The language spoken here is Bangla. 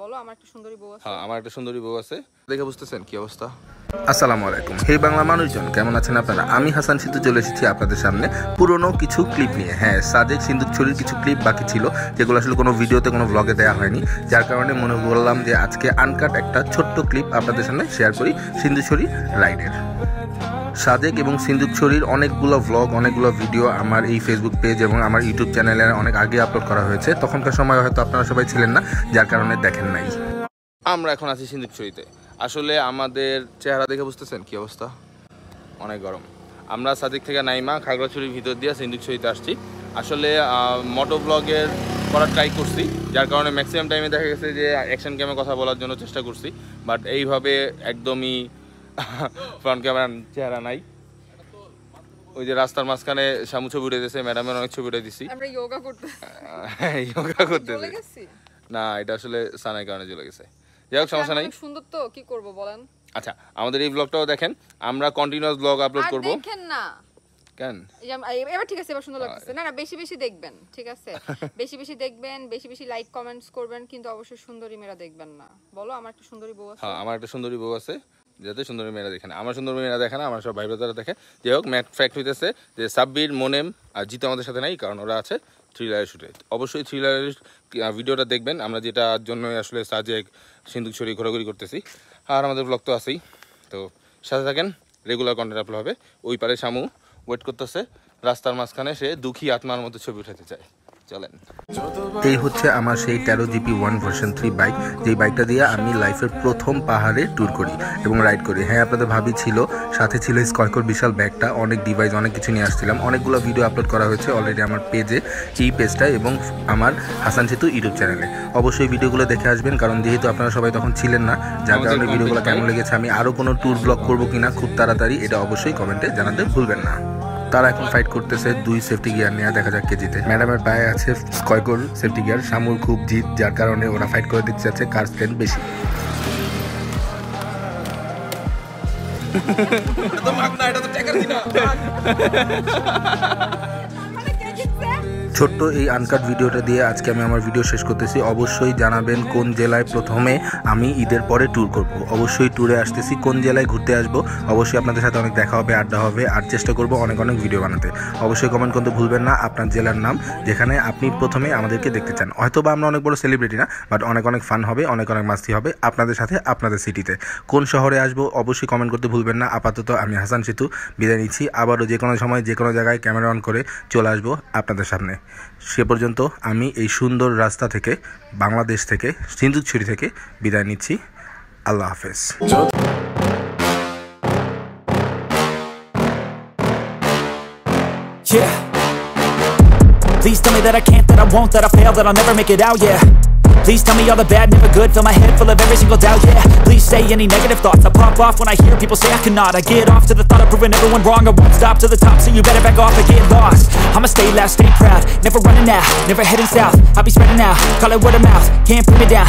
বলো আমার একটা সুন্দরী বউ আছে। হ্যাঁ, আমার একটা সুন্দরী বউ আছে। দেখে বুঝতেছেন কি অবস্থা। আসসালামু আলাইকুম। হে বাংলা মানুষজন, কেমন আছেন আপনারা? আমি হাসান সিতু চলে এসেছি আপনাদের সামনে পুরনো কিছু ক্লিপ নিয়ে। হ্যাঁ, সাদেক সিন্দুকছড়ির কিছু ক্লিপ বাকি ছিল, যেগুলো আসলে কোনো ভিডিওতে কোনো ব্লগে দেওয়া হয়নি, যার কারণে মনে করলাম যে আজকে আনকাট একটা ছোট্ট ক্লিপ আপনাদের সামনে শেয়ার করি সিন্দুকছড়ি রাইডের। সাদেক এবং সিন্দুকছড়ির অনেকগুলো ভ্লগ, অনেকগুলো ভিডিও আমার এই ফেসবুক পেজ এবং আমার ইউটিউব চ্যানেলে অনেক আগে আপলোড করা হয়েছে। তখনকার সময় হয়তো আপনারা সবাই ছিলেন না, যার কারণে দেখেন নাই। আমরা এখন আছি সিন্দুকছড়িতে। আসলে আমাদের চেহারা দেখে বুঝতেছেন কি অবস্থা, অনেক গরম। আমরা সাদেক থেকে নাইমা খাগড়াছড়ির ভিতর দিয়ে সিন্দুকছড়িতে আসছি। আসলে মোটো ব্লগের করার ট্রাই করছি, যার কারণে ম্যাক্সিমাম টাইমে দেখা গেছে যে অ্যাকশন ক্যামে কথা বলার জন্য চেষ্টা করছি, বাট এইভাবে একদমই ফ্রন্ট ক্যামেরার চেহারা নাই। ওই যে রাস্তার মাঝখানে শামু ছবি উঠে দিয়েছে, ম্যাডামের অনেক ছবি উঠে দিছি। আমরা যোগা করতেছি। যোগা করতেছি না, এটা আসলে সানার কারণে চলে গেছে। যাই হোক, সমস্যা নাই। সুন্দর তো, কি করব বলেন। আচ্ছা, আমাদের এই ব্লগটাও দেখেন। আমরা কন্টিনিউয়াস ব্লগ আপলোড করব। দেখেন না কেন? এবার ঠিক আছে, এবার সুন্দর লাগছে। না না, বেশি বেশি দেখবেন, ঠিক আছে? বেশি বেশি দেখবেন, বেশি বেশি লাইক কমেন্টস করবেন, কিন্তু অবশ্যই সুন্দরী মেয়েরা দেখবেন না। বলো আমার একটা সুন্দরী বউ আছে। হ্যাঁ, আমার একটা সুন্দরী বউ আছে। যাতে সুন্দরী মেয়েরা দেখে না, আমার সুন্দরী মেয়েরা দেখে না, আমার সব ভাই ব্রাদাররা দেখে। যাই হোক, ফ্যাক্ট হইতেছে যে সাব্বির, মোনেম আর জিতু আমাদের সাথে নাই, কারণ ওরা আছে থ্রিলারের শুটে। অবশ্যই থ্রিলারের ভিডিওটা দেখবেন, আমরা যেটার জন্য আসলে সাজেক সিন্দুকছড়ি ঘোরাঘুরি করতেছি। আর আমাদের ব্লগ তো আছেই, তো সাথে থাকেন, রেগুলার কন্টেন্ট আপলোড হবে। ওই পারে শামু ওয়েট করতেছে রাস্তার মাঝখানে, সে দুঃখী আত্মার মতো ছবি উঠাতে চায়। চলেন। এই হচ্ছে আমার সেই 13 GP 1v3 বাইক, যেই বাইকটা দিয়ে আমি লাইফের প্রথম পাহাড়ে ট্যুর করি এবং রাইড করি। হ্যাঁ, আপনাদের ভাবি ছিল, সাথে ছিল স্কয়কর বিশাল ব্যাগটা, অনেক ডিভাইস, অনেক কিছু নিয়ে আসছিলাম। অনেকগুলো ভিডিও আপলোড করা হয়েছে অলরেডি আমার পেজে, এই পেজটায় এবং আমার হাসান সিতু ইউটিউব চ্যানেলে। অবশ্যই ভিডিওগুলো দেখে আসবেন, কারণ যেহেতু আপনারা সবাই তখন ছিলেন না, যার কারণে ভিডিওগুলো কেমন লেগেছে, আমি আরও কোনো ট্যুর ব্লগ করবো কিনা খুব তাড়াতাড়ি, এটা অবশ্যই কমেন্টে জানাতে ভুলবেন না। তারা এখন ফাইট করতেছে 2 সেফটি গিয়ার নিয়ে, দেখা যাক কে জিতে। ম্যাডামের পায়ে আছে স্কয়কর সেফটি গিয়ার, শামুর খুব জিত, যার কারণে ওরা ফাইট করে দিতে যাচ্ছে কার স্ট্রেন্থ বেশি। ছোট্ট এই আনকাট ভিডিওটা দিয়ে আজকে আমি আমার ভিডিও শেষ করতেছি। অবশ্যই জানাবেন কোন জেলায় প্রথমে আমি ঈদের পরে ট্যুর করব। অবশ্যই ট্যুরে আসতেছি, কোন জেলায় ঘুরতে আসব। অবশ্যই আপনাদের সাথে অনেক দেখা হবে, আড্ডা হবে, আর চেষ্টা করব অনেক অনেক ভিডিও বানাতে। অবশ্যই কমেন্ট করতে ভুলবেন না আপনার জেলার নাম, যেখানে আপনি প্রথমে আমাদেরকে দেখতে চান। হয়তো বা আমরা অনেক বড় সেলিব্রিটি না, বাট অনেক অনেক ফান হবে, অনেক অনেক মাস্তি হবে আপনাদের সাথে, আপনাদের সিটিতে। কোন শহরে আসবো অবশ্যই কমেন্ট করতে ভুলবেন না। আপাতত আমি হাসান সিতু বিদায় নিচ্ছি। আবারও যে কোনো সময় যে কোনো জায়গায় ক্যামেরা অন করে চলে আসবো আপনাদের সামনে। সে পর্যন্ত আমি এই সুন্দর রাস্তা থেকে, বাংলাদেশ থেকে, সিন্দুকছড়ি থেকে বিদায় নিচ্ছি। আল্লাহ হাফেজ। Yeah. Please tell me that I can't, that I won't, that I fail, that I'll never make it out, yeah. Please tell me all the bad, never good, fill my head full of every single doubt, yeah. Please say any negative thoughts, I pop off when I hear people say I cannot. I get off to the thought of proving everyone wrong, I won't stop to the top, so you better back off and get lost. I'ma stay loud, stay proud, never running out, never heading south, I'll be spreading out, call it word of mouth, can't put me down.